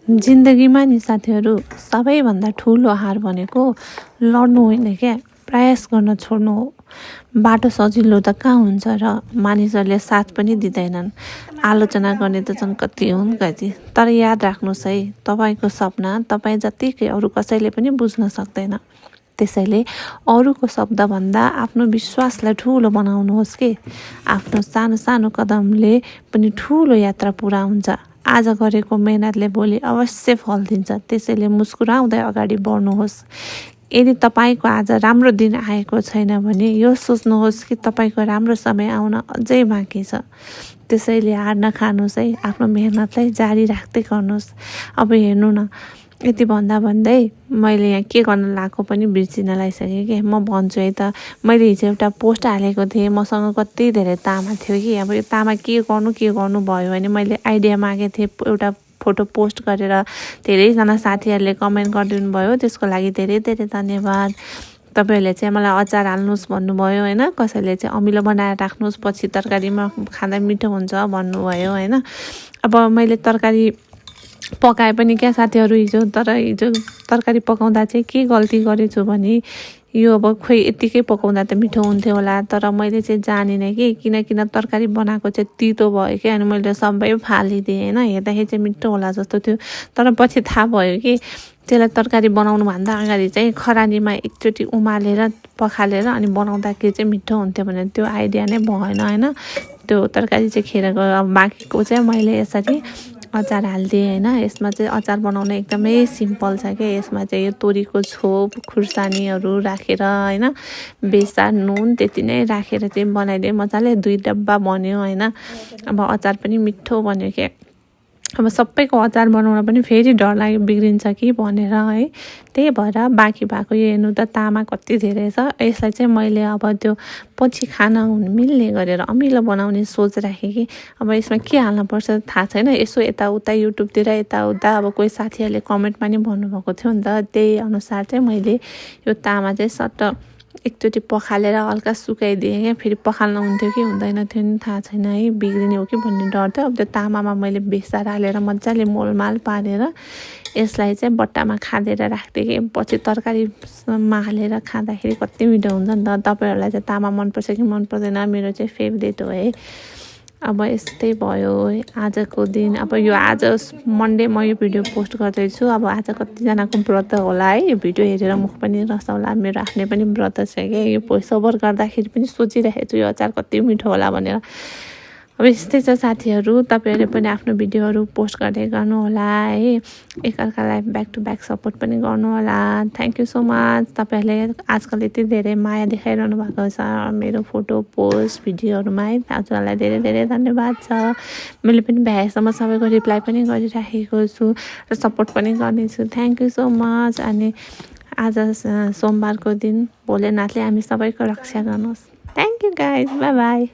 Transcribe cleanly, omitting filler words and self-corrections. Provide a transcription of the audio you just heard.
जिन्दगीमा नि साथीहरू सबैभन्दा ठुलो हार भनेको लड्नु होइन क्या, प्रयास गर्न छोड्नु हो। बाटो सजिलो त कहाँ हुन्छ र मानिसहरूले साथ पनि दिँदैनन्। आलोचना गर्ने त झन् कति हुन् कति। तर याद राख्नुहोस् है, तपाईँको सपना तपाईँ जतिकै अरू कसैले पनि बुझ्न सक्दैन। त्यसैले अरूको शब्दभन्दा आफ्नो विश्वासलाई ठुलो बनाउनुहोस् कि आफ्नो सानो सानो कदमले पनि ठुलो यात्रा पुरा हुन्छ। आज गरेको मेहनतले भोलि अवश्य फल दिन्छ। त्यसैले मुस्कुराउँदै अगाडि बढ्नुहोस्। यदि तपाईँको आज राम्रो दिन आएको छैन भने यो सोच्नुहोस् कि तपाईँको राम्रो समय आउन अझै बाँकी छ। त्यसैले हार नखानुहोस् है, आफ्नो मेहनतलाई जारी राख्दै गर्नुहोस्। अब हेर्नु न, यति भन्दै मैले यहाँ के गर्न लागेको पनि बिर्सिन लागिसकेँ कि म भन्छु है त। मैले हिजो एउटा पोस्ट हालेको थिएँ, मसँग कति धेरै तामा थियो कि अब यो तामा के गर्नु भयो भने मैले आइडिया मागेको थिएँ एउटा फोटो पोस्ट गरेर। धेरैजना साथीहरूले कमेन्ट गरिदिनु भयो, त्यसको लागि धेरै धेरै धन्यवाद। तपाईँहरूले चाहिँ मलाई अचार हाल्नुहोस् भन्नुभयो होइन, कसैले चाहिँ अमिलो बनाएर राख्नुहोस् पछि तरकारीमा खाँदा मिठो हुन्छ भन्नुभयो होइन। अब मैले तरकारी पकाए पनि क्या साथीहरू हिजो तरकारी पकाउँदा चाहिँ के गल्ती गरेछु भने यो अब खोइ यत्तिकै पकाउँदा त मिठो हुन्थ्यो होला, तर मैले चाहिँ जानिनँ कि किन तरकारी बनाएको चाहिँ तितो भयो कि, अनि मैले सबै फालिदिएँ होइन। हेर्दाखेरि चाहिँ मिठो होला जस्तो थियो, तर पछि थाहा भयो कि त्यसलाई तरकारी बनाउनुभन्दा अगाडि चाहिँ खरानीमा एकचोटि उमालेर पखालेर अनि बनाउँदाखेरि चाहिँ मिठो हुन्थ्यो भने त्यो आइडिया नै भएन होइन। त्यो तरकारी चाहिँ खेर गयो। अब बाँकीको चाहिँ मैले यसरी अचार हालिदिएँ होइन। यसमा चाहिँ अचार बनाउन एकदमै सिम्पल छ क्या। यसमा चाहिँ यो तोरीको छोप खुर्सानीहरू राखेर होइन, बेसार नुन त्यति नै राखेर चाहिँ बनाइदिएँ मजाले। 2 डब्बा बन्यो होइन। अब अचार पनि मिठो बन्यो क्या। अब सबैको अचार बनाउन पनि फेरि डर लाग्यो बिग्रिन्छ कि भनेर है। त्यही भएर बाँकी भएको यो हेर्नु त तामा कति धेरै छ। यसलाई चाहिँ मैले अब त्यो पछि खाना मिल्ने गरेर अमिलो बनाउने सोच राखेँ कि अब यसमा के हाल्नुपर्छ थाहा छैन। यसो यताउता युट्युबतिर यताउता अब कोही साथीहरूले कमेन्ट पनि भन्नुभएको थियो नि त, त्यही अनुसार चाहिँ मैले यो तामा चाहिँ सट्ट एकचोटि पखालेर हल्का सुकाइदिएँ क्या। फेरि पखाल्न हुन्थ्यो कि हुँदैन थियो नि थाहा छैन है, बिग्रिने हो कि भन्ने डर थियो। अब त्यो तामामा मैले बेसार हालेर मजाले मोलमाल पारेर यसलाई चाहिँ बट्टामा खाँदेर राख्थेँ कि पछि तरकारीमा हालेर खाँदाखेरि कति मिठो हुन्छ नि त। तपाईँहरूलाई चाहिँ तामा मनपर्छ कि मन पर्दैन, मेरो चाहिँ फेभरेट हो है। अब यस्तै भयो आजको दिन। अब यो आज मन्डे म यो भिडियो पोस्ट गर्दैछु। अब आज कतिजनाको व्रत होला है, यो भिडियो हेरेर मुख पनि रसाउला। मेरो आफ्नै पनि व्रत छ क्या। यो भोइस ओभर गर्दाखेरि पनि सोचिरहेको छु यो अचार कति मिठो होला भनेर। अब यस्तै छ साथीहरू, तपाईँहरूले पनि आफ्नो भिडियोहरू पोस्ट गर्दै गर्नुहोला है। एकअर्कालाई ब्याक टु ब्याक सपोर्ट पनि गर्नुहोला। Thank you so much. तपाईँहरूले आजकल यति धेरै माया देखाइरहनु भएको छ मेरो फोटो पोस्ट भिडियोहरूमा है। हजुरहरूलाई धेरै धेरै धन्यवाद छ। मैले पनि भ्याएसम्म सबैको रिप्लाई पनि गरिराखेको छु र सपोर्ट पनि गर्नेछु। Thank you so much. अनि आज सोमबारको दिन भोलेनाथले हामी सबैको रक्षा गर्नुहोस्। Thank you guys, by by.